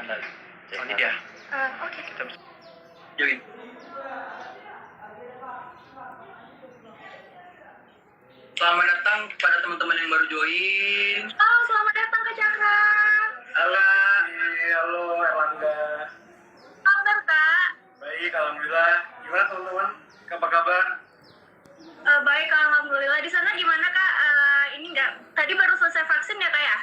Oh, ini dia. Oke. Kita bisa join. Selamat datang kepada teman-teman yang baru join. Oh, selamat datang ke Cakra. Halo. Halo Erlangga. Kabar, Kak? Baik, alhamdulillah. Gimana teman-teman? Apa kabar? Baik, alhamdulillah. Di sana gimana, Kak? Ini nggak, tadi baru selesai vaksin ya, Kak ya?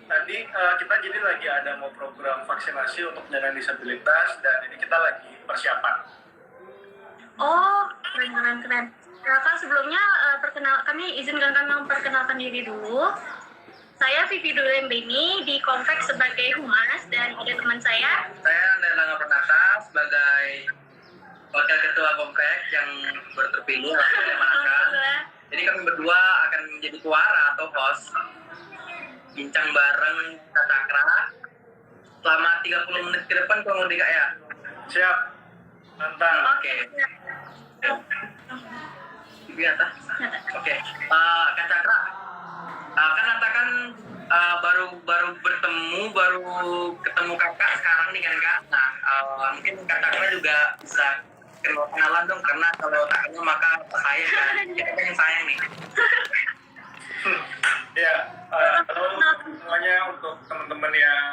Tadi kita jadi lagi ada mau program vaksinasi untuk penyandang disabilitas dan ini kita lagi persiapan. Oh, keren. Kak, sebelumnya kami izinkan kami memperkenalkan diri dulu. Saya Vivi Dulembeni di Komplek sebagai humas dan ada teman saya. Saya Nela Pranata sebagai wakil ketua komplek yang baru terpilih oleh Manakan. Jadi kami berdua akan menjadi suara atau host bincang bareng Kak Cakra selama 30 menit ke depan kurang lebih, Kak ya. Siap. Mantap. Oke. Di atas. Oke. Kak Cakra, kan Nata kan baru ketemu kakak sekarang nih kan, Kak. Nah, mungkin Kak Cakra juga bisa kenalan dong, karena kalau tak kenal maka sayang kan. Kita pengen sayang nih. Ya, halo semuanya untuk teman-teman yang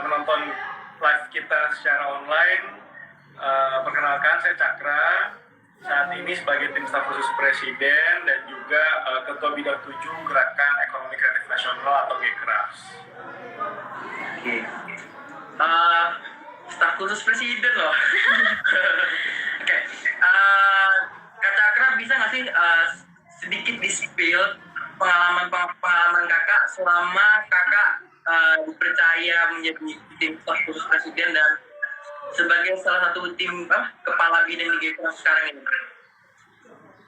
menonton live kita secara online. Perkenalkan, saya Cakra. Saat ini sebagai tim staf khusus Presiden dan juga Ketua Bidang 7 Gerakan Ekonomi Kreatif Nasional atau GKRAS. Oke. Staf khusus Presiden loh. Oke. Kak Cakra bisa nggak sih sedikit di-spill pengalaman kakak selama kakak dipercaya menjadi tim staf khusus Presiden dan sebagai salah satu tim kepala bidang di GKRAS sekarang ini?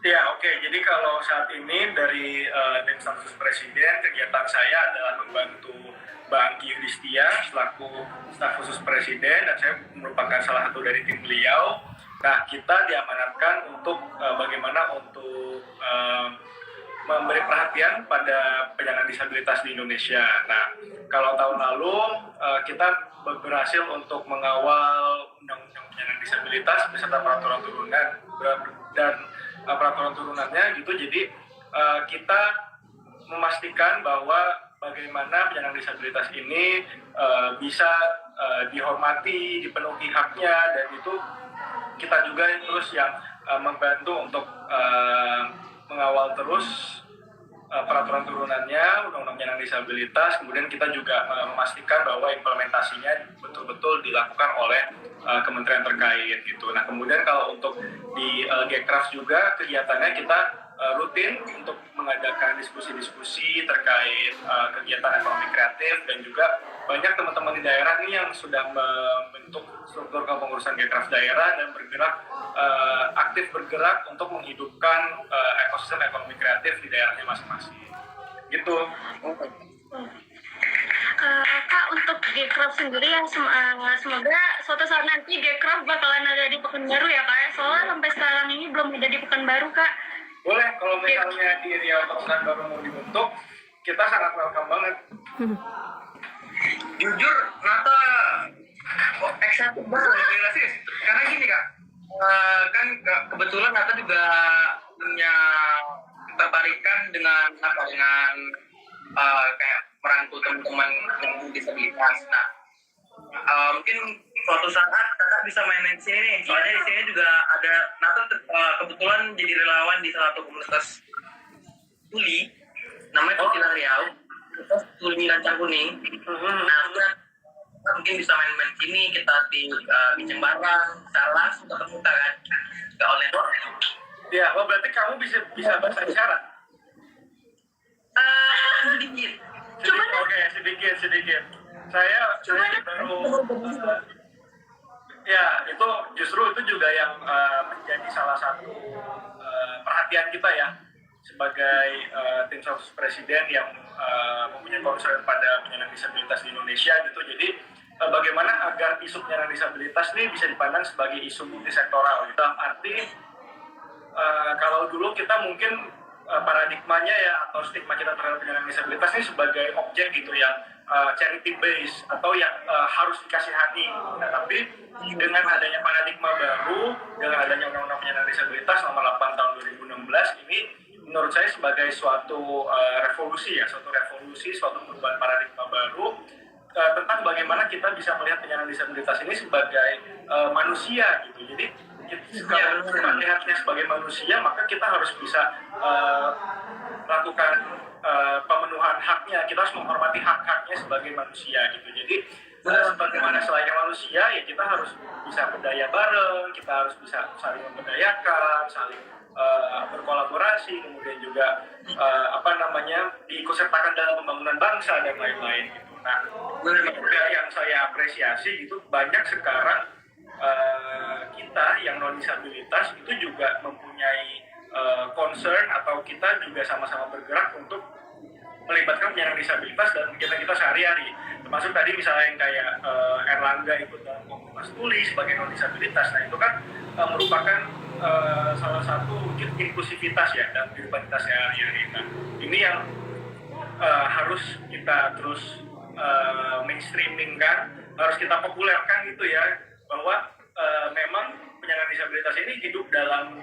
Ya, oke. Jadi kalau saat ini dari tim staf khusus Presiden, kegiatan saya adalah membantu Bang Ki Yudhistia selaku staf khusus Presiden dan saya merupakan salah satu dari tim beliau. Nah, kita diamanatkan untuk bagaimana untuk memberi perhatian pada penyandang disabilitas di Indonesia. Nah, kalau tahun lalu kita berhasil untuk mengawal undang-undang penyandang disabilitas beserta peraturan turunan dan peraturan turunannya gitu. Jadi kita memastikan bahwa bagaimana penyandang disabilitas ini bisa dihormati, dipenuhi haknya, dan itu kita juga terus yang membantu untuk mengawal terus peraturan turunannya, undang-undang penyandang disabilitas. Kemudian kita juga memastikan bahwa implementasinya betul-betul dilakukan oleh kementerian terkait gitu. Nah, kemudian kalau untuk di GKRAS juga kegiatannya kita rutin untuk mengadakan diskusi-diskusi terkait kegiatan ekonomi kreatif, dan juga banyak teman-teman di daerah nih yang sudah membentuk struktur kepengurusan GKRAS daerah dan aktif bergerak untuk menghidupkan ekosistem ekonomi kreatif di daerahnya masing-masing. Gitu. Kak, untuk GKRAS sendiri ya semoga suatu saat nanti GKRAS bakalan ada di Pekanbaru ya, Kak. Soalnya sampai sekarang ini belum ada di Pekanbaru, Kak. Boleh, kalau misalnya di Riau atau Pekanbaru mau dibentuk, kita sangat welcome banget. Jujur, Nata excited banget sih, karena gini, Kak. Kan kebetulan Nata juga punya ketertarikan dengan kayak merangkul teman-teman yang disabilitas. Nah, mungkin suatu saat kakak bisa main di sini nih. Soalnya di sini juga ada Nata kebetulan jadi relawan di salah satu komunitas tuli, namanya Kutilang Riau, komunitas tuli Lancang Kuning. Nah, kita mungkin bisa main-main sini, kita bincang bareng, salah ketemu kan, nggak online. Ya, berarti kamu bisa bahasa isyarat? Sedikit. Oke, sedikit. Saya baru ya, itu justru itu juga yang menjadi salah satu perhatian kita ya sebagai tim staf Presiden yang mempunyai concern pada penyandang disabilitas di Indonesia gitu. Jadi bagaimana agar isu penyandang disabilitas ini bisa dipandang sebagai isu multisektoral. Dalam arti kalau dulu kita mungkin paradigmanya ya atau stigma kita terhadap penyandang disabilitas ini sebagai objek gitu yang charity base atau yang harus dikasihani. Nah, tapi dengan adanya paradigma baru, dengan adanya undang-undang penyandang disabilitas nomor 8 tahun 2016 ini menurut saya sebagai suatu revolusi ya, suatu perubahan paradigma baru tentang bagaimana kita bisa melihat penyandang disabilitas ini sebagai manusia gitu. Jadi kalau kita melihatnya sebagai manusia, maka kita harus bisa melakukan pemenuhan haknya. Kita harus menghormati hak-haknya sebagai manusia gitu. Jadi sebagaimana selayaknya manusia, ya kita harus bisa berdaya bareng, kita harus bisa saling memberdayakan, saling berkolaborasi, kemudian juga diikutsertakan dalam pembangunan bangsa dan lain-lain gitu. Nah, juga yang saya apresiasi gitu, banyak sekarang kita yang non disabilitas itu juga mempunyai concern atau kita juga sama-sama bergerak untuk melibatkan penyandang disabilitas dalam kegiatan kita sehari-hari. Termasuk tadi misalnya yang kayak Erlangga ikut dalam komunitas tuli sebagai non disabilitas. Nah itu kan merupakan salah satu wujud inklusivitas ya dalam kehidupan kita sehari-hari. Nah ini yang harus kita terus mainstreamingkan, harus kita populerkan gitu ya, bahwa memang penyandang disabilitas ini hidup dalam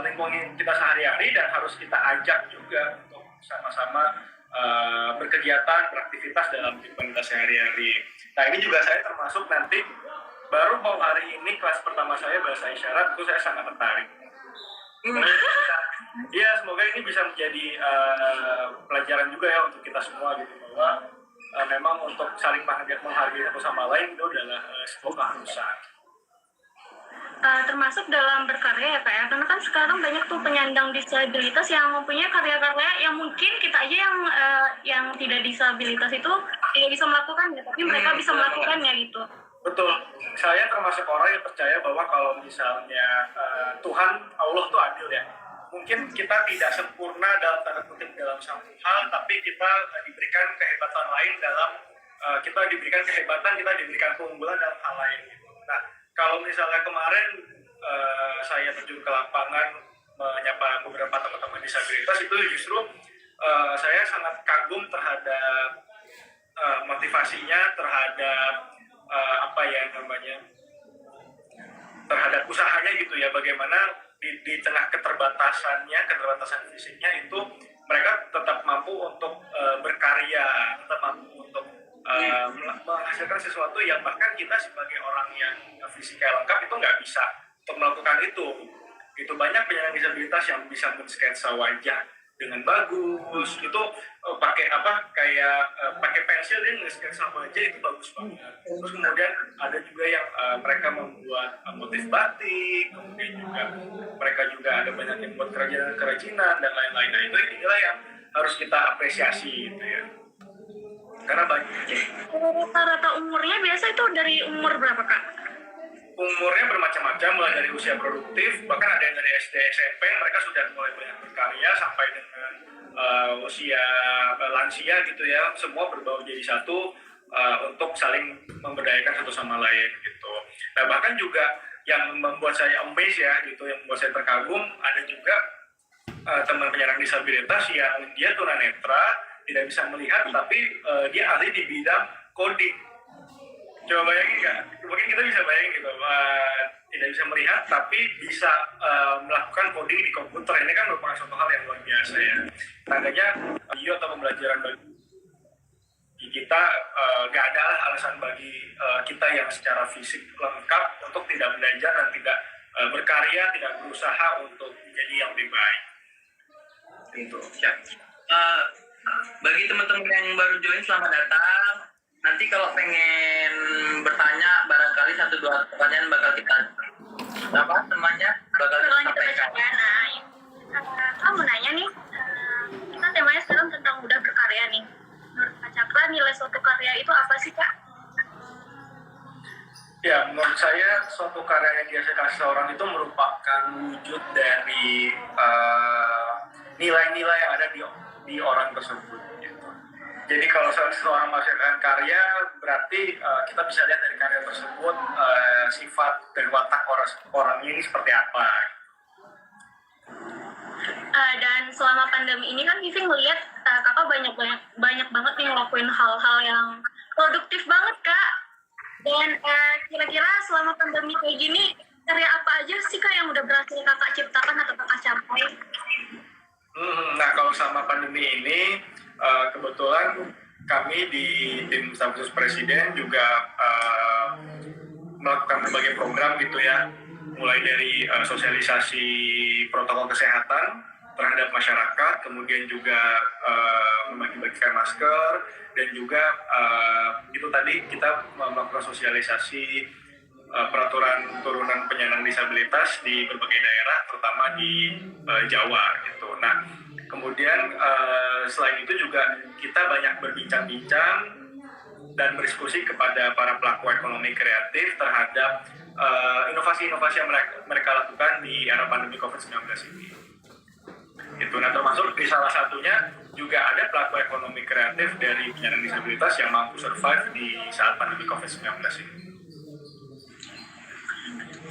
lingkungan kita sehari-hari dan harus kita ajak juga untuk sama-sama berkegiatan, beraktivitas dalam kehidupan kita sehari-hari. Nah ini juga saya termasuk nanti baru mau hari ini kelas pertama saya bahasa isyarat, itu saya sangat tertarik. Ya semoga ini bisa menjadi pelajaran juga ya untuk kita semua gitu, bahwa memang untuk saling menghargai satu sama lain itu adalah sebuah keharusan. Termasuk dalam berkarya ya Kak ya, karena kan sekarang banyak tuh penyandang disabilitas yang mempunyai karya-karya yang mungkin kita aja yang tidak disabilitas itu tidak bisa melakukannya, tapi mereka bisa melakukannya gitu. Betul, saya termasuk orang yang percaya bahwa kalau misalnya Tuhan, Allah tuh adil ya. Mungkin kita tidak sempurna dalam tanda kutip dalam satu hal, tapi kita diberikan kehebatan lain dalam kita diberikan keunggulan dalam hal lain gitu. Nah, kalau misalnya kemarin saya terjun ke lapangan menyapa beberapa teman-teman disabilitas, itu justru saya sangat kagum terhadap motivasinya, terhadap terhadap usahanya gitu ya, bagaimana di tengah keterbatasan fisiknya itu mereka tetap mampu untuk berkarya, tetap mampu untuk menghasilkan sesuatu yang bahkan kita sebagai orang yang fisiknya lengkap itu nggak bisa untuk melakukan itu. Itu banyak penyandang disabilitas yang bisa mensketsa wajah dengan bagus, itu pakai pensil dia nge-sketsa wajah itu bagus banget. Terus kemudian ada juga yang mereka membuat motif batik, kemudian juga mereka juga ada banyak yang buat kerajinan dan lain-lain. Nah itu inilah yang harus kita apresiasi gitu ya. Karena banyak. Rata-rata umurnya biasa itu dari umur berapa Kak? Umurnya bermacam-macam, mulai dari usia produktif, bahkan ada yang dari SD, SMP, mereka sudah mulai banyak berkarya, sampai dengan usia lansia gitu ya, semua berbaur jadi satu untuk saling memberdayakan satu sama lain gitu. Nah bahkan juga yang membuat saya amazed ya gitu, yang membuat saya terkagum, ada juga teman penyandang disabilitas yang dia tunanetra, tidak bisa melihat, tapi dia ahli di bidang coding. Coba bayangin nggak? Mungkin kita bisa bayangin gitu, tidak bisa melihat tapi bisa melakukan coding di komputer. Ini kan merupakan suatu hal yang luar biasa ya. Tandanya video atau pembelajaran bagi kita nggak ada alasan bagi kita yang secara fisik lengkap untuk tidak belajar dan tidak berkarya, tidak berusaha untuk menjadi yang lebih baik. Gitu. Ya. Bagi teman-teman yang baru join, selamat datang. Nanti kalau pengen bertanya, barangkali 1-2 pertanyaan bakal kita sampaikan. Kamu nanya nih, kita temanya sekarang tentang udah berkarya nih. Menurut Kak Cakra, nilai suatu karya itu apa sih Kak? Ya, menurut saya suatu karya yang dia kasih seorang itu merupakan wujud dari nilai-nilai yang ada di orang tersebut. Jadi kalau seseorang menghasilkan karya, berarti kita bisa lihat dari karya tersebut sifat dan watak orangnya ini seperti apa. selama pandemi ini kan Vivi ngeliat kakak banyak banget nih ngelakuin hal-hal yang produktif banget kak. Dan kira-kira selama pandemi kayak gini karya apa aja sih kak yang udah berhasil kakak ciptakan atau kakak capai? Nah, kalau sama pandemi ini, kebetulan kami di tim staf khusus presiden juga melakukan berbagai program gitu ya, mulai dari sosialisasi protokol kesehatan terhadap masyarakat, kemudian juga membagi-bagikan masker, dan juga itu tadi kita melakukan sosialisasi peraturan turunan penyandang disabilitas di berbagai daerah, terutama di Jawa gitu. Nah, kemudian selain itu juga kita banyak berbincang-bincang dan berdiskusi kepada para pelaku ekonomi kreatif terhadap inovasi-inovasi yang mereka lakukan di era pandemi COVID-19 ini. Itu, nah termasuk di salah satunya juga ada pelaku ekonomi kreatif dari penyandang disabilitas yang mampu survive di saat pandemi COVID-19 ini.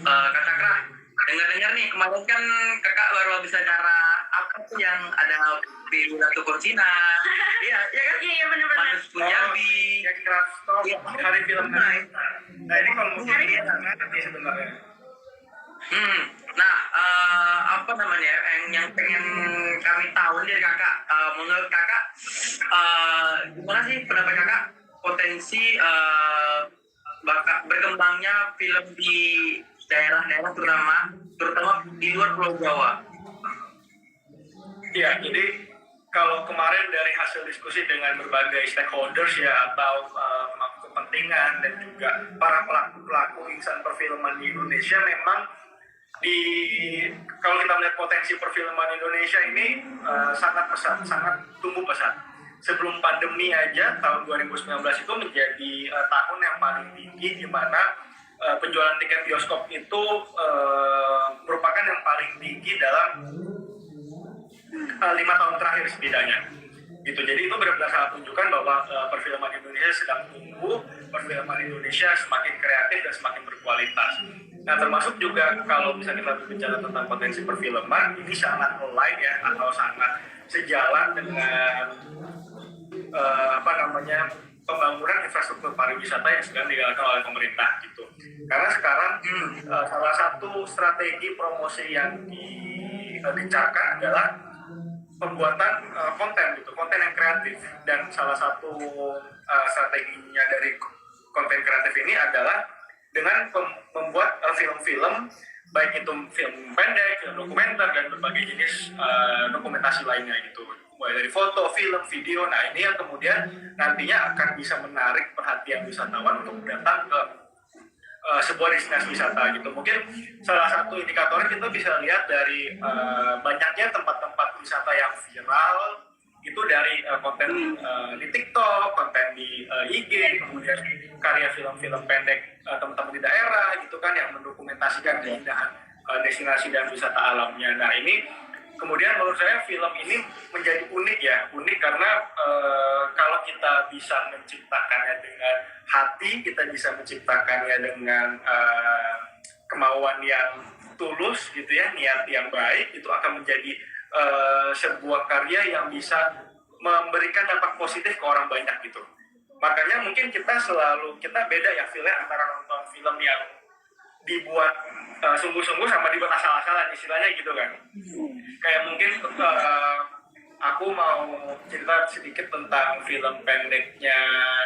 Kak Cakra, dengar-dengar nih kemarin kan kakak baru habis acara apa tuh yang ada di Ratu Konsina, iya kan? Iya benar-benar. Manus Punjabi, Yang Craft Talk, hari film naik. Nah ini kalau mungkin dia nanti sebenarnya. Nah, apa namanya yang pengen kami tahu dari kakak, menurut kakak gimana sih pendapat kakak potensi berkembangnya film di daerah-daerah terutama di luar Pulau Jawa? Ya, jadi kalau kemarin dari hasil diskusi dengan berbagai stakeholders ya atau pemangku kepentingan dan juga para pelaku insan perfilman di Indonesia, memang kalau kita melihat potensi perfilman Indonesia ini sangat tumbuh pesat. Sebelum pandemi aja tahun 2019 itu menjadi tahun yang paling tinggi, di mana penjualan tiket bioskop itu merupakan yang paling tinggi dalam 5 tahun terakhir setidaknya. Gitu. Jadi itu benar-benar sangat menunjukkan bahwa perfilman Indonesia sedang tumbuh, perfilman Indonesia semakin kreatif dan semakin berkualitas. Nah, termasuk juga kalau misalnya kita berbicara tentang potensi perfilman, ini sangat align ya, atau sangat sejalan dengan pembangunan infrastruktur pariwisata yang sedang dijalankan oleh pemerintah gitu. Karena sekarang salah satu strategi promosi yang digencarkan adalah pembuatan konten yang kreatif, dan salah satu strateginya dari konten kreatif ini adalah dengan membuat film-film, baik itu film pendek, film dokumenter, dan berbagai jenis dokumentasi lainnya gitu, mulai dari foto, film, video. Nah ini yang kemudian nantinya akan bisa menarik perhatian wisatawan untuk datang ke sebuah destinasi wisata gitu. Mungkin salah satu indikatornya kita bisa lihat dari banyaknya tempat-tempat wisata yang viral itu dari konten di TikTok, konten di IG, kemudian karya film-film pendek teman-teman di daerah gitu kan, yang mendokumentasikan keindahan destinasi dan wisata alamnya. Nah ini kemudian menurut saya film ini menjadi unik karena kalau kita bisa menciptakannya dengan hati, kita bisa menciptakannya dengan kemauan yang tulus gitu ya, niat yang baik, itu akan menjadi sebuah karya yang bisa memberikan dampak positif ke orang banyak gitu. Makanya mungkin kita beda ya filmnya antara nonton film yang dibuat sungguh-sungguh sama dibuat asal-asalan, istilahnya gitu kan. Kayak mungkin aku mau cerita sedikit tentang film pendeknya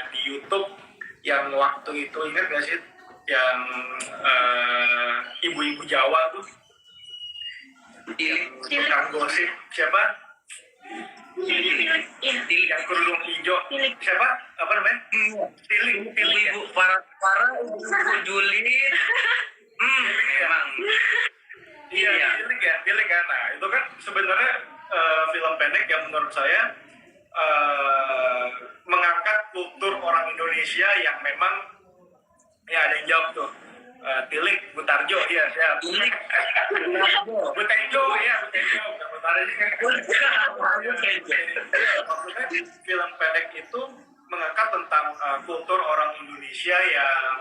di YouTube yang waktu itu, ingat gak sih yang ibu-ibu Jawa tuh, tukang gosip siapa? Tilik yang kerudung hijau. Siapa? Apa namanya? Tilik. Ibu para ibu julid. Memang. Iya, Tilik kan. Nah, itu kan sebenarnya film pendek yang menurut saya mengangkat kultur orang Indonesia yang memang ya ada yang jawab tuh. Tilik, Butarjo, iya siap. Tilik, Butenjo, bukan Butarjo. Maksudnya film pendek itu mengangkat tentang kultur orang Indonesia yang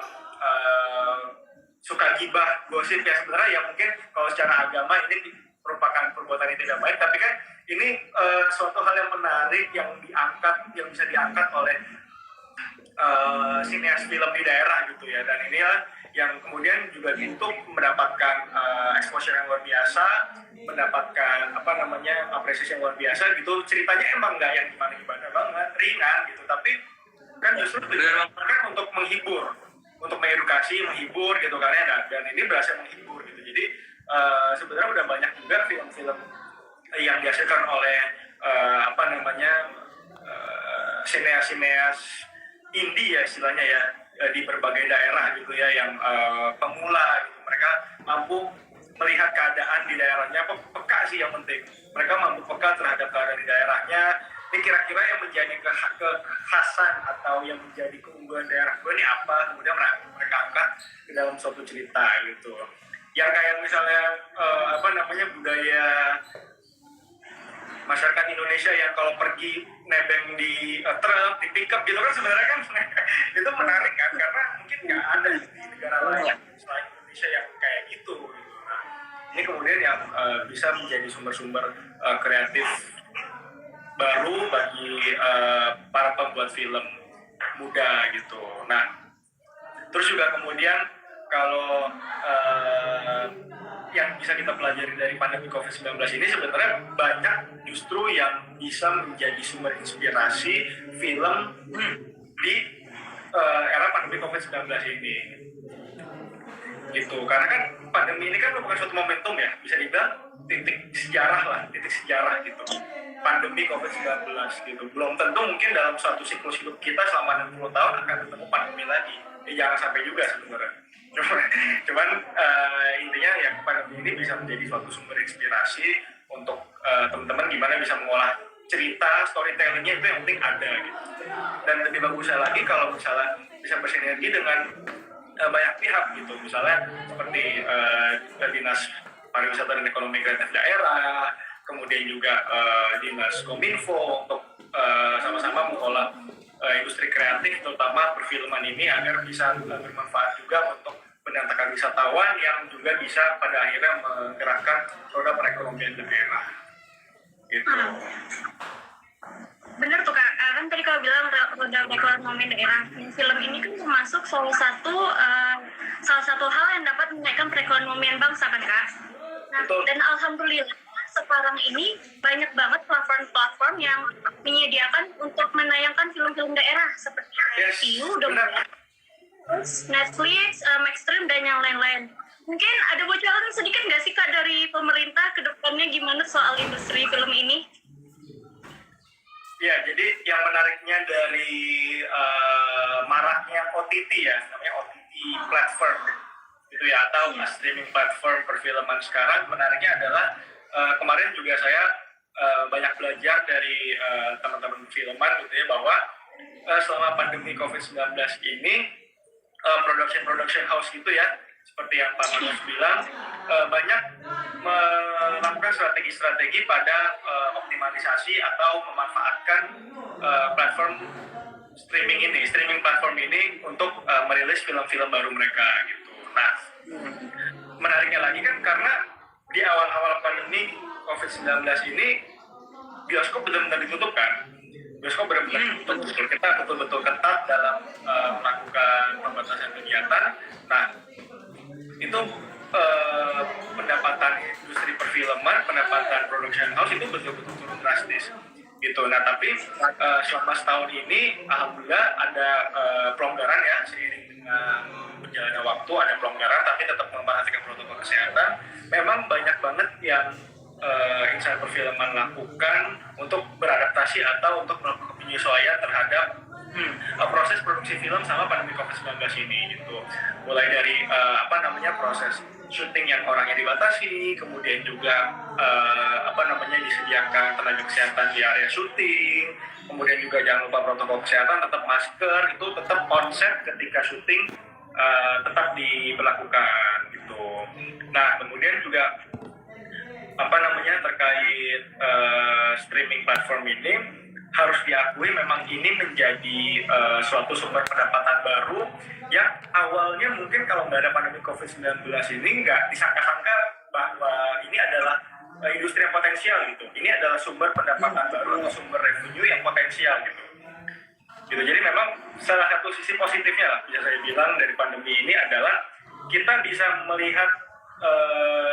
suka gibah, gosip ya, sebenarnya ya mungkin kalau secara agama ini merupakan perbuatan yang tidak baik, tapi kan ini suatu hal yang menarik yang bisa diangkat oleh sineas film di daerah gitu ya, dan inilah yang kemudian juga untuk mendapatkan exposure yang luar biasa, mendapatkan apresiasi yang luar biasa gitu. Ceritanya emang nggak yang gimana banget, ringan gitu, tapi kan justru kan untuk menghibur, untuk mengedukasi, menghibur gitu kan ya, dan ini berhasil menghibur gitu. Jadi sebenarnya udah banyak juga film-film yang dihasilkan oleh sineas-sineas indie ya istilahnya ya, di berbagai daerah gitu ya, yang pemula gitu. Mereka mampu melihat keadaan di daerahnya, peka sih yang penting. Mereka mampu peka terhadap keadaan di daerahnya. Ini kira-kira yang menjadi kekhasan atau yang menjadi keunggulan daerah gue ini apa, kemudian mereka angkat ke dalam suatu cerita gitu. Yang kayak misalnya budaya masyarakat Indonesia yang kalau pergi nebeng di truk, di pickup gitu kan, sebenarnya kan itu menarik kan, karena mungkin nggak ada di negara lain selain Indonesia yang kayak gitu. Nah, ini kemudian yang bisa menjadi sumber-sumber kreatif baru bagi para pembuat film muda gitu. Nah, terus juga kemudian kalau yang bisa kita pelajari dari pandemi COVID-19 ini, sebenarnya banyak justru yang bisa menjadi sumber inspirasi film di era pandemi COVID-19 ini gitu. Karena kan pandemi ini kan merupakan suatu momentum ya, bisa dibilang titik sejarah gitu, pandemi COVID-19 gitu. Belum tentu mungkin dalam suatu siklus hidup kita selama 60 tahun akan ketemu pandemi lagi, jangan sampai juga sebenarnya. Cuman intinya ya, pandemi ini bisa menjadi suatu sumber inspirasi untuk teman-teman gimana bisa mengolah cerita, storytellingnya itu yang penting ada gitu. Dan lebih bagusnya lagi kalau misalnya bisa bersinergi dengan banyak pihak gitu, misalnya seperti Dinas Pariwisata dan Ekonomi Kreatif Daerah, kemudian juga Dinas Kominfo untuk sama-sama mengolah industri kreatif, terutama perfilman ini, agar bisa bermanfaat juga untuk mendatangkan wisatawan yang juga bisa pada akhirnya menggerakkan roda perekonomian daerah gitu. Bener tuh Kak, kan tadi Kak bilang roda perekonomian daerah. Film ini kan termasuk salah satu hal yang dapat menaikkan perekonomian bangsa kan Kak. Nah, dan alhamdulillah sekarang ini banyak banget platform-platform yang menyediakan untuk menayangkan film-film daerah seperti ITV, Netflix, Maxstream, dan yang lain-lain. Mungkin ada bocoran sedikit nggak sih Kak dari pemerintah ke depannya gimana soal industri film ini? Ya, jadi yang menariknya dari maraknya OTT ya, namanya OTT platform gitu ya, atau streaming platform perfilman sekarang, menariknya adalah kemarin juga saya banyak belajar dari teman-teman filman gitu ya, bahwa selama pandemi COVID-19 ini production house gitu ya, seperti yang Pak Magnus bilang, banyak melakukan strategi-strategi pada optimalisasi atau memanfaatkan streaming platform ini untuk merilis film-film baru mereka gitu. Nah, menariknya lagi kan, karena di awal-awal pandemi COVID-19 ini bioskop benar-benar ditutup kan. Bioskop benar-benar ditutup, kita betul-betul ketat dalam melakukan pembatasan kegiatan. Nah, itu pendapatan industri perfilman, pendapatan production house itu betul-betul turun drastis gitu. Nah, tapi selama setahun ini alhamdulillah ada pelonggaran ya, seiring dengan berjalannya waktu ada pelonggaran, tapi tetap memperhatikan protokol kesehatan. Memang banyak banget yang insan perfilman lakukan untuk beradaptasi atau untuk melakukan penyesuaian terhadap proses produksi film sama pandemi COVID-19 ini gitu. Mulai dari proses syuting yang orangnya dibatasi, kemudian juga disediakan tenaga kesehatan di area syuting, kemudian juga jangan lupa protokol kesehatan, tetap masker, itu tetap konsep ketika syuting tetap diberlakukan gitu. Nah, kemudian juga terkait streaming platform ini, harus diakui memang ini menjadi suatu sumber pendapatan baru yang awalnya mungkin kalau nggak ada pandemi COVID-19 ini nggak disangka-sangka bahwa ini adalah industri yang potensial gitu. Ini adalah sumber pendapatan baru atau sumber revenue yang potensial gitu. Jadi memang salah satu sisi positifnya lah, bisa saya bilang dari pandemi ini adalah kita bisa melihat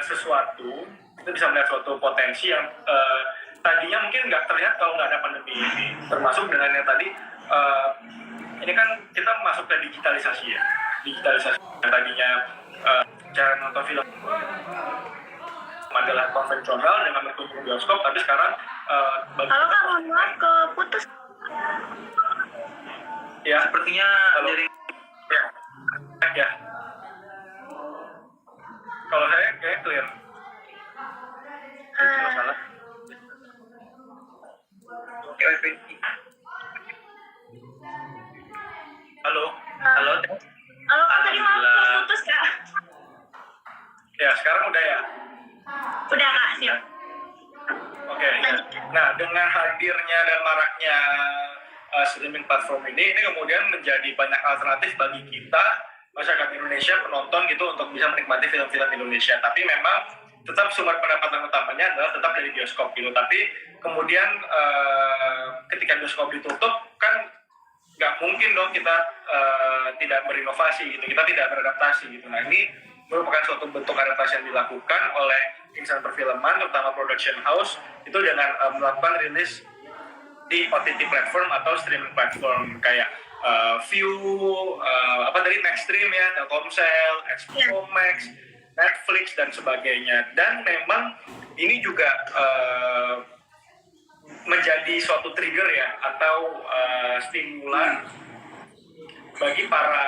sesuatu, kita bisa melihat suatu potensi yang tadinya mungkin nggak terlihat kalau nggak ada pandemi ini. Termasuk dengan yang tadi, ini kan kita masuk ke digitalisasi ya. Digitalisasi yang tadinya cara nonton film adalah konvensional dengan berkunjung bioskop, tapi sekarang Halo Kak, mohon maaf keputus. ya Sepertinya dari ya. Kalau saya kayak clear. masalah. Oke, wifi. Halo. Halo. Halo Kak, tadi maaf Alhamdulillah. keputus Kak. Ya, sekarang udah ya. Udah Kak, siap. Oke. Ya. Nah, dengan hadirnya dan maraknya streaming platform ini kemudian menjadi banyak alternatif bagi kita masyarakat Indonesia, penonton gitu, untuk bisa menikmati film-film Indonesia. Tapi memang tetap sumber pendapatan utamanya adalah tetap dari bioskop gitu. Tapi kemudian ketika bioskop ditutup kan nggak mungkin dong kita tidak berinovasi gitu, kita tidak beradaptasi gitu. Nah, ini merupakan suatu bentuk adaptasi yang dilakukan oleh insan perfilman, terutama production house, itu dengan melakukan rilis di OTT platform atau streaming platform kayak View, Maxstream ya, Telkomsel, HBO Max, Netflix dan sebagainya. Dan memang ini juga menjadi suatu trigger ya, atau stimulan bagi para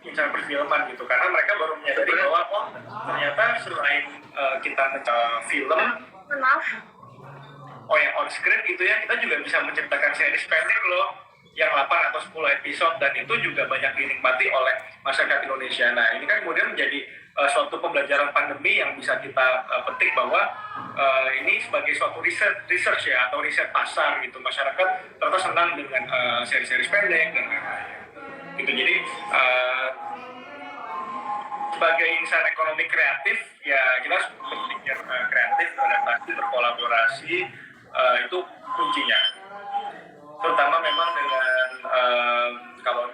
insan perfilman gitu, karena mereka baru menyadari bahwa ternyata selain kita mencoba film Maaf. yang on screen gitu ya, kita juga bisa menciptakan series pendek loh yang 8 atau 10 episode, dan itu juga banyak dinikmati oleh masyarakat Indonesia. Nah, ini kan kemudian menjadi suatu pembelajaran pandemi yang bisa kita petik bahwa ini sebagai suatu research ya, atau riset pasar gitu. Masyarakat ternyata senang dengan seri-seri pendek dan lain-lain gitu. Jadi sebagai insan ekonomi kreatif ya, kita harus berpikir kreatif, beradaptasi, berkolaborasi, itu kuncinya. Terutama memang dengan kalau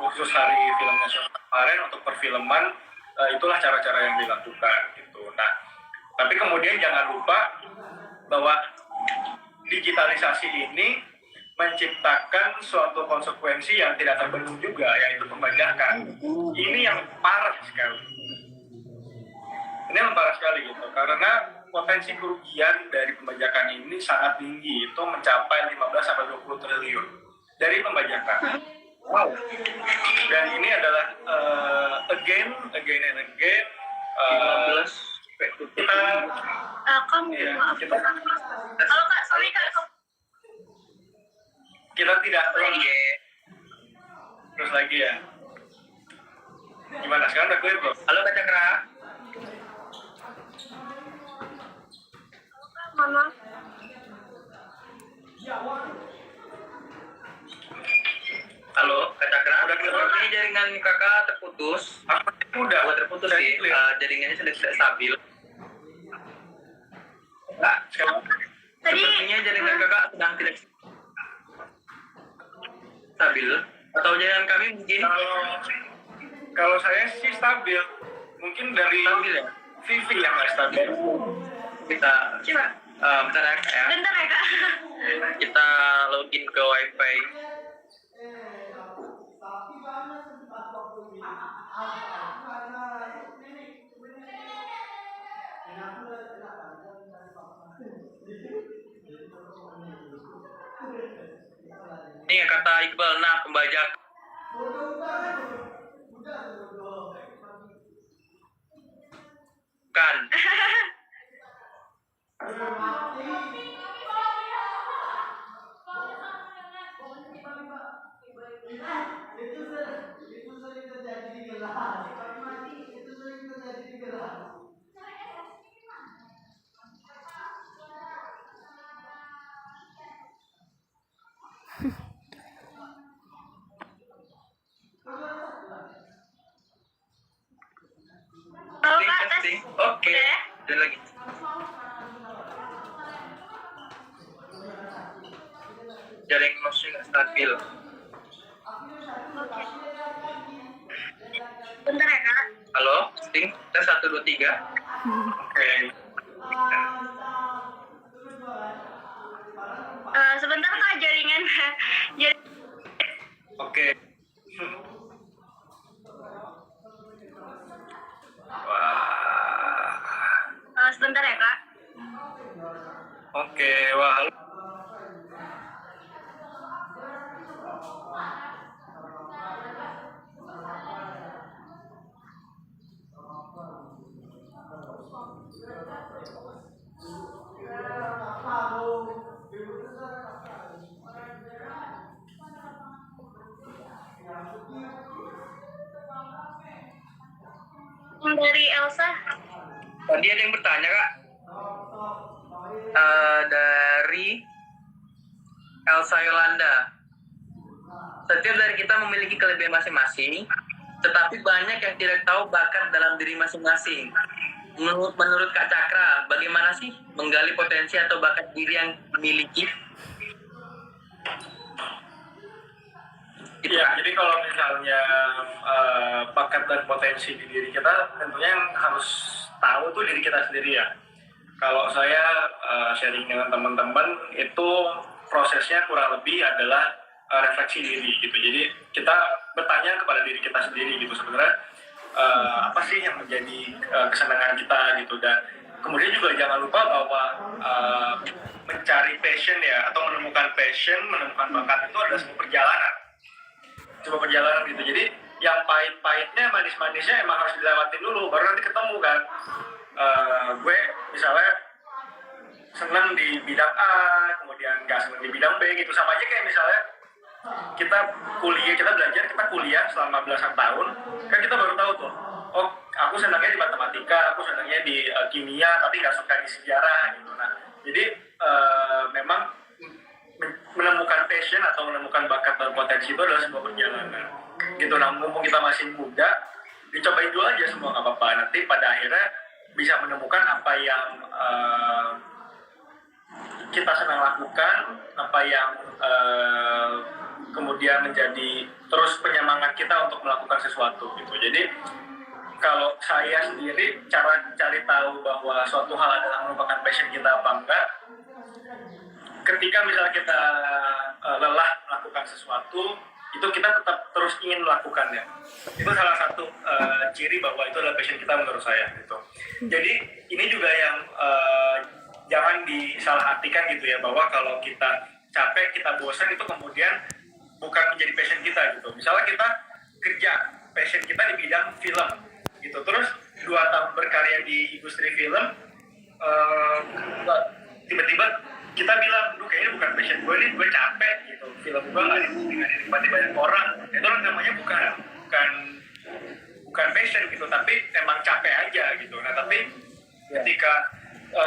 khusus Hari Film Nasional kemarin untuk perfilman, itulah cara-cara yang dilakukan gitu. Nah, tapi kemudian jangan lupa bahwa digitalisasi ini menciptakan suatu konsekuensi yang tidak terbendung juga, yaitu pembajakan. Ini yang parah sekali. Ini yang parah sekali gitu, karena potensi kerugian dari pembajakan ini sangat tinggi, itu mencapai 15-20 triliun dari pembajakan. Wow. Dan ini adalah again and again 15 kita Kamu maaf. kita Halo Kak, sorry Kak. kita tidak Oke. terus lagi ya. Gimana sekarang udah clear belum? Halo Kak Cakra. Mama. Halo Kak Cakra. Udah clear. Sepertinya jaringan kakak terputus. Udah. Buat terputus Udah sih. clear. Jaringannya sudah tidak stabil. Kak, Sekarang Tadi sepertinya jaringan kakak sedang tidak stabil. Atau jaringan kami mungkin kalau saya sih stabil. Mungkin dari stabil ya. Vivi yang nggak stabil. Kita coba. bentar ya Kak, ya. Bentar ya Kak. Kita login ke wifi. Ini ya kata Iqbal, nah pembajak. Kan. Halo Kak, tes. Testing. Oke. Udah ya? Dan lagi. jaringan masih nggak stabil. Bentar ya kak. Halo, testing, tes 1, 2, 3. Oke. Sebentar kak jaringan. Oke. Wah. Sebentar ya kak. Oke, wah. Halo. Dari Elsa. Tadi ada yang bertanya kak. Dari Elsa Yolanda. Setiap dari kita memiliki kelebihan masing-masing, tetapi banyak yang tidak tahu bakat dalam diri masing-masing. Menurut Kak Cakra, bagaimana sih menggali potensi atau bakat diri yang dimiliki? Iya, jadi kalau misalnya bakat dan potensi di diri kita, tentunya yang harus tahu tuh diri kita sendiri ya. Kalau saya sharing dengan teman-teman, itu prosesnya kurang lebih adalah refleksi diri gitu. Jadi kita bertanya kepada diri kita sendiri gitu sebenarnya apa sih yang menjadi kesenangan kita gitu, dan kemudian juga jangan lupa bahwa mencari passion ya, atau menemukan passion, menemukan bakat itu adalah sebuah perjalanan gitu. Jadi yang pahit-pahitnya, manis-manisnya emang harus dilewatin dulu, baru nanti ketemu kan. Gue misalnya senang di bidang A, kemudian nggak senang di bidang B gitu. Sama aja kayak misalnya kita belajar, kita kuliah selama belasan tahun, kan kita baru tahu tuh, oh aku senangnya di matematika, aku senangnya di kimia, tapi nggak suka di sejarah gitu. Nah, jadi memang menemukan passion atau menemukan bakat dan potensi itu adalah sebuah perjalanan gitu. Nah, mumpung kita masih muda, dicobain dulu aja semua, nggak apa-apa. Nanti pada akhirnya bisa menemukan apa yang kita senang lakukan, apa yang kemudian menjadi terus penyemangat kita untuk melakukan sesuatu gitu. Jadi kalau saya sendiri, cara cari tahu bahwa suatu hal adalah merupakan passion kita apa enggak, ketika misalnya kita lelah melakukan sesuatu, itu kita tetap terus ingin melakukannya. Itu salah satu ciri bahwa itu adalah passion kita menurut saya gitu. Jadi ini juga yang jangan disalahartikan gitu ya, bahwa kalau kita capek, kita bosan, itu kemudian bukan menjadi passion kita gitu. Misalnya kita kerja, passion kita di bidang film gitu, terus 2 tahun berkarya di industri film, tiba-tiba kita bilang, duh kayaknya bukan passion gue nih, gue capek gitu, film gue nggak dinikmati banyak orang. Itu namanya bukan passion gitu, tapi emang capek aja gitu. Nah, tapi ketika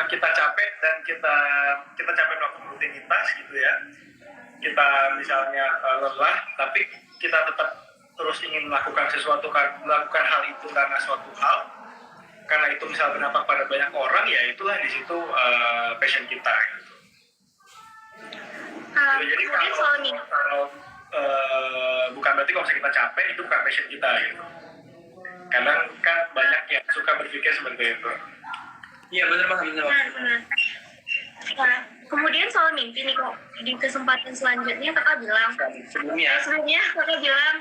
kita capek dan kita capek melakukan rutinitas gitu ya, kita misalnya lelah, tapi kita tetap terus ingin melakukan sesuatu, melakukan hal itu karena suatu hal, karena itu misalnya berdampak pada banyak orang, ya itulah di situ passion kita gitu. Jadi kalau bukan berarti kalau misalnya kita capek itu bukan passion kita gitu. Kadang kan banyak yang suka berpikir seperti itu. Iya benar Mas. Nah, kemudian soal mimpi nih kok, di kesempatan selanjutnya kakak bilang sebelumnya kakak bilang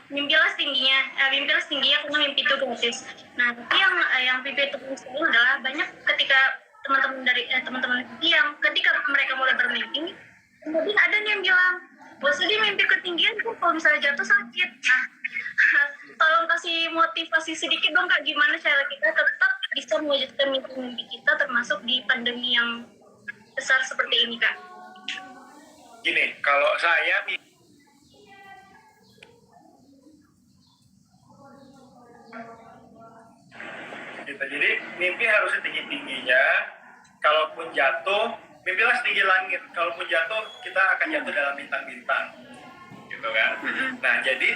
mimpilah setingginya karena mimpi itu gratis. Nah, tapi yang pipi itu adalah banyak ketika teman-teman yang ketika mereka mulai bermimpi, kemudian ada nih yang bilang, bos di mimpi ketinggian tuh kalau misalnya jatuh sakit. Nah, tolong kasih motivasi sedikit dong kak, gimana cara kita tetap bisa mewujudkan mimpi-mimpi kita termasuk di pandemi yang besar seperti ini kak. Gini, kalau saya gitu, jadi mimpi harus setinggi-tingginya. Kalaupun jatuh, mimpilah setinggi langit. Kalaupun jatuh, kita akan jatuh dalam bintang-bintang gitu kan. Nah, jadi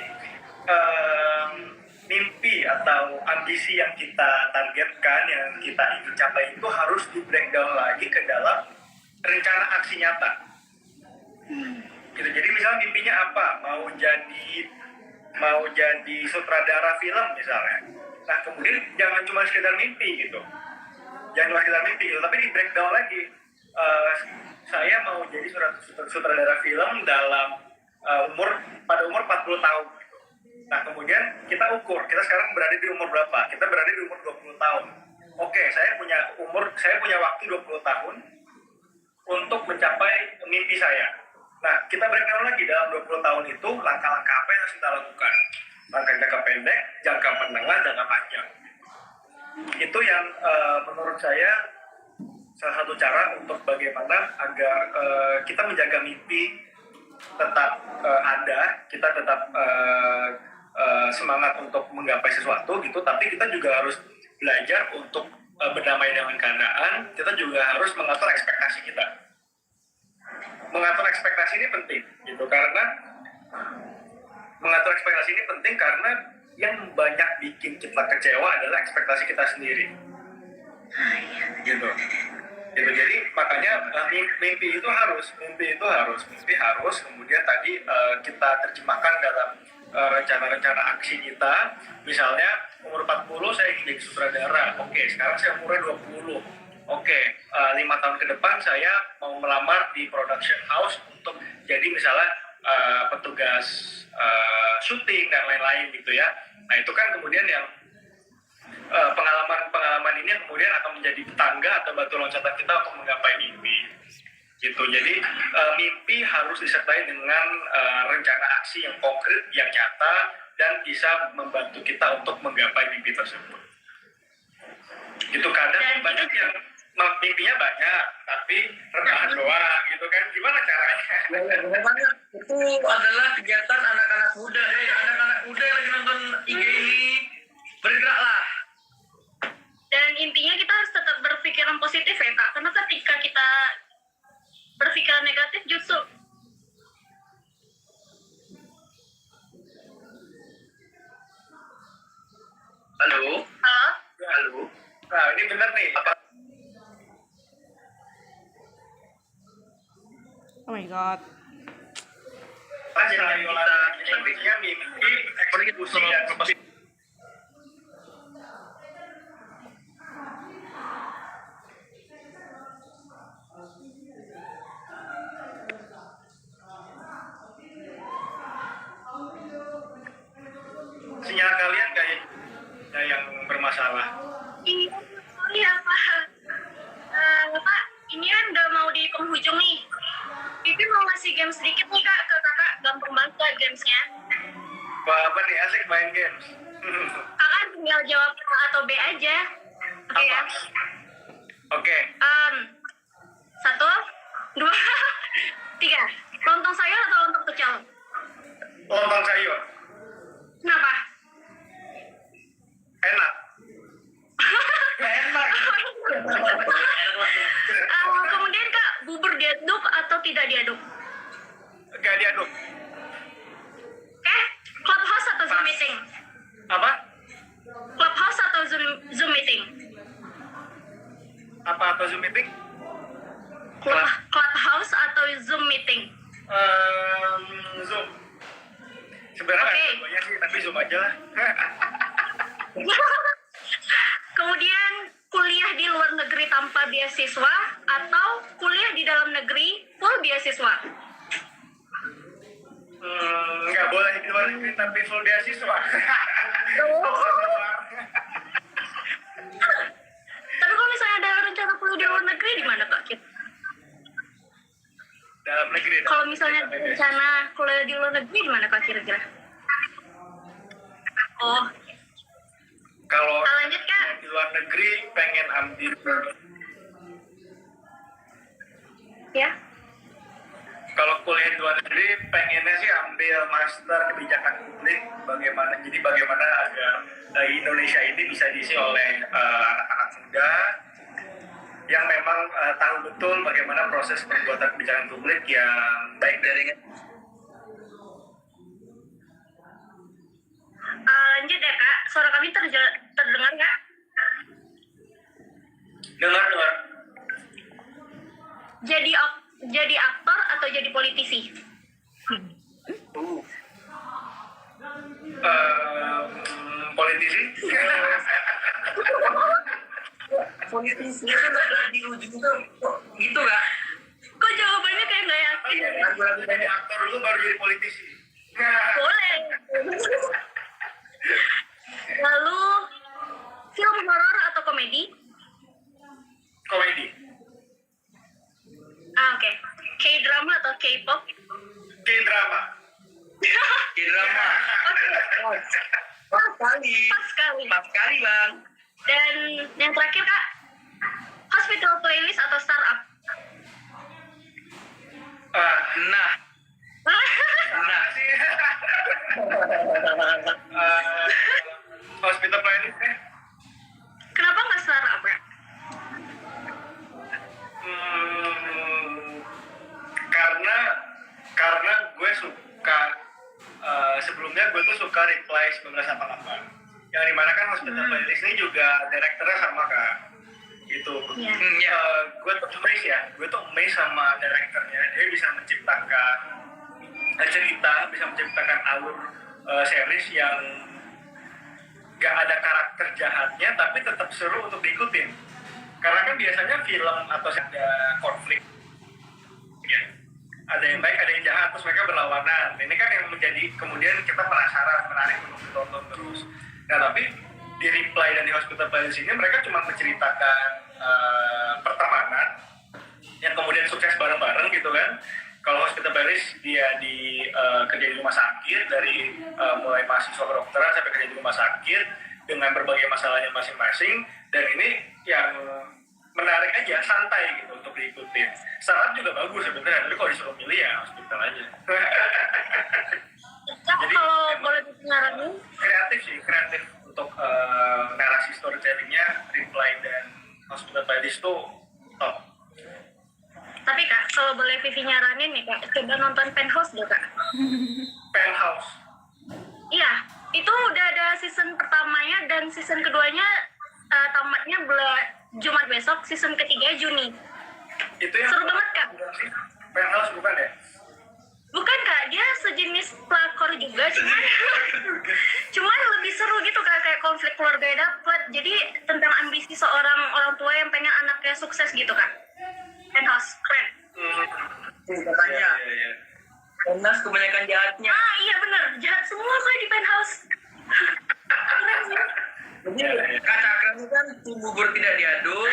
mimpi atau ambisi yang kita targetkan, yang kita ingin capai itu harus di breakdown lagi ke dalam rencana aksi nyata. gitu. Jadi misalnya mimpinya apa, mau jadi sutradara film misalnya. Nah kemudian jangan cuma sekedar mimpi gitu, tapi di breakdown lagi. Saya mau jadi sutradara film dalam pada umur 40 tahun gitu. Nah kemudian kita ukur, kita sekarang berada di umur berapa? Kita berada di umur 20 tahun. Oke, saya punya waktu 20 tahun untuk mencapai mimpi saya. Nah, kita breakdown lagi dalam 20 tahun itu langkah-langkah apa yang harus kita lakukan. Langkah jangka pendek, jangka menengah, jangka panjang. Itu yang menurut saya salah satu cara untuk bagaimana agar kita menjaga mimpi tetap ada, kita tetap semangat untuk menggapai sesuatu gitu, tapi kita juga harus belajar untuk berdamai dengan keadaan. Kita juga harus mengatur ekspektasi kita. Mengatur ekspektasi ini penting gitu, karena yang banyak bikin kita kecewa adalah ekspektasi kita sendiri. Gitu. Jadi makanya mimpi harus kemudian tadi kita terjemahkan dalam rencana-rencana aksi kita. Misalnya umur 40 saya ingin jadi sutradara. Oke, sekarang saya umurnya 20. Oke, 5 tahun ke depan saya mau melamar di production house untuk jadi misalnya petugas syuting dan lain-lain gitu ya. Nah itu kan kemudian yang pengalaman ini kemudian akan menjadi tangga atau batu loncatan kita untuk menggapai mimpi gitu. Jadi mimpi harus disertai dengan rencana aksi yang konkret, yang nyata, dan bisa membantu kita untuk menggapai mimpi tersebut. Itu kadang banyak yang mimpinya banyak tapi rebahan doang gitu kan, gimana caranya? Itu adalah kegiatan anak-anak muda. Anak-anak muda yang lagi nonton IG ini, bergeraklah. Dan intinya kita harus tetap berpikiran positif ya Kak, karena ketika kita berpikiran negatif justru Halo. Nah ini benar nih. Oh my god. Kita intinya mimpi, eksekusi dan sinyal kalian kayak yang bermasalah. iya Pak. Pak, ini kan udah mau di penghujung nih. Pipi mau ngasih game sedikit nih Kak ke Kakak, gampang banget Kak gamesnya. Wah, apa nih, asik main games? Kakak tinggal jawab A atau B aja. Oke ya. Oke. 1, 2, 3. Lontong sayur atau lontong pecel? Lontong sayur. Kenapa? Enak. Kemudian Kak, bubur diaduk atau tidak diaduk? Gak diaduk. Clubhouse atau Zoom meeting? Apa? Clubhouse atau Zoom meeting? Apa atau Zoom meeting? Clubhouse atau Zoom meeting? Zoom. Sebenarnya Oke. keduanya sih, tapi Zoom aja lah. Kemudian kuliah di luar negeri tanpa beasiswa atau kuliah di dalam negeri full beasiswa? Nggak boleh di luar negeri tapi full beasiswa. Tapi kalau misalnya ada rencana kuliah di luar negeri di mana Kak? Dalam negeri. Kalau misalnya ada rencana kuliah di luar negeri di mana Kak kira-kira? Oh, Kalau lanjut Kak. di luar negeri pengen ambil Ya. kalau kuliah di luar negeri pengennya sih ambil master kebijakan publik, bagaimana agar Indonesia ini bisa diisi oleh anak-anak muda yang memang tahu betul bagaimana proses pembuatan kebijakan publik yang baik dari Lanjut ya Kak, suara kami terdengar Kak? dengar. Jadi aktor atau jadi politisi? Politisi. Politisi itu di ujung itu kok gitu Kak? Kok jawabannya kayak nggak yakin? Lagu-lagu dari aktor dulu baru jadi politisi. Boleh. Lalu film horor atau komedi? Komedi. Oke. K-drama atau K-pop? K-drama. K-drama. Pas sekali. Pas sekali. Pas sekali Bang. Dan yang terakhir Kak, Hospital Playlist atau Startup? Nah, Mana sih? Hospital Playlist ya? Kenapa nggak Startup Kak? Karena gue suka sebelumnya gue tuh suka Reply 1988 yang dimana kan Hospital Playlist ini juga direkturnya sama kan gitu. Iya. Gue tuh amazed sama direkturnya, dia bisa menciptakan cerita, bisa menciptakan alur series yang gak ada karakter jahatnya tapi tetap seru untuk diikutin. Karena kan biasanya film atau ada konflik ya, ada yang baik, ada yang jahat, terus mereka berlawanan. Ini kan yang menjadi kemudian kita penasaran, menarik untuk ditonton terus. Nah tapi di Reply dan di Hospital Playlist ini mereka cuma menceritakan pertemanan yang kemudian sukses bareng-bareng gitu kan. Kalau Hospital Playlist dia kerja di rumah sakit dari mulai mahasiswa kedokteran sampai kerja di rumah sakit dengan berbagai masalahnya masing-masing, dan ini yang menarik aja, santai gitu untuk diikutin. Startup juga bagus sebenarnya, tapi kalau disuruh pilih ya Hospital aja. Kak, Jadi, kalau emang boleh nyaranin, kreatif untuk narasi storytellingnya Reply dan Hospital Playlist tuh top. tapi Kak, kalau boleh Vivi nyaranin nih Kak, coba nonton Penthouse deh Kak. Penthouse. Iya, itu udah ada season pertamanya dan season keduanya tamatnya Jumat besok, season ketiga Juni. Itu yang Seru banget, Kak. Penthouse bukan ya? Bukan Kak, dia sejenis pelakor juga, cuman lebih seru gitu Kak, kayak konflik keluarga dapet. Jadi tentang ambisi seorang orang tua yang pengen anaknya sukses gitu Kak. Penthouse, keren. Katanya Iya. Penas kebanyakan jahatnya. Ah iya bener, jahat semua Kak di Penthouse. Keren sih. Jadi Kacakra itu kan tim bubur tidak diaduk,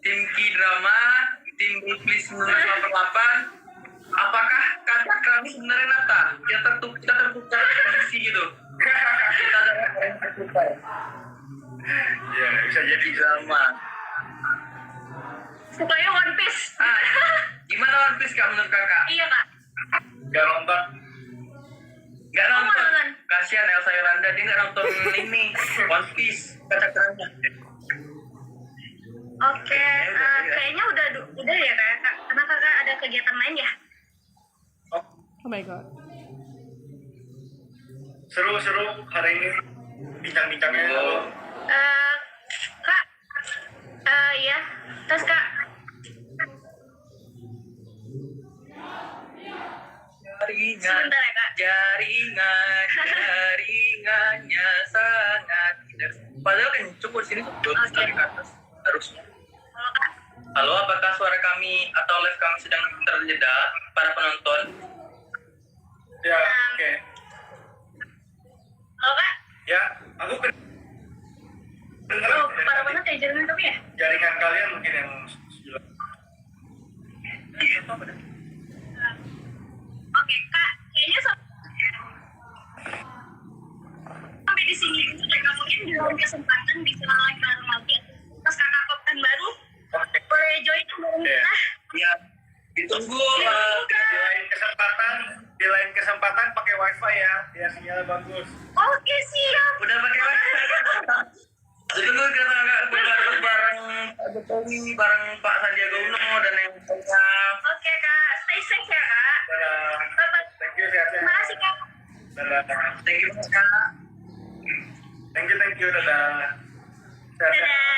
tim K-drama, tim Brooklyn 1988. Apakah Kacakra ini sebenarnya Nata? Kita tertukar posisi gitu. Kita ada yang tertukar. Iya, bisa jadi Drama. Sukanya One Piece. Gimana One Piece Kak menurut Kakak? Iya Kak. Gak nonton. Gak Oh, nonton. nonton. Kasihan Elsa Yolanda, dia gak nonton ini One Piece Kacakranya. Oke, kayaknya udah ya Kak. Karena Kakak ada kegiatan lain ya. Oh my god. Seru hari ini bincang-bincangnya. Kak, iya. Terus Kak, sebentar ya Kak. Jaringannya sangat indah. Padahal kan cukup sini tuh sekali ke atas harusnya. Halo Kak. Halo, apakah suara kami atau live kami sedang terjeda para penonton? Ya, oke. Halo Kak. Ya, aku Oh, parah banget ya jaringan kami ya? jaringan kalian mungkin yang Oke Kak, kayaknya sampai di sini dulu deh Kak. Mungkin di lain kesempatan bisa live bareng lagi. Terus Kakak konten baru, boleh join bareng kita. Ya, ditunggu. di lain kesempatan pakai wifi ya, biar sinyalnya bagus. Oke siap. Udah pakai wifi. Ditunggu kita bareng Pak Jokowi, bareng Pak Sandiaga Uno dan yang lainnya. Oke Kak, stay safe ya Kak. Dadah. Bye-bye. Thank you, sehat-sehat. Terima kasih Kak. Dadah. Thank you banget Kak. Thank you, dadah. Sehat-sehat. Dadah.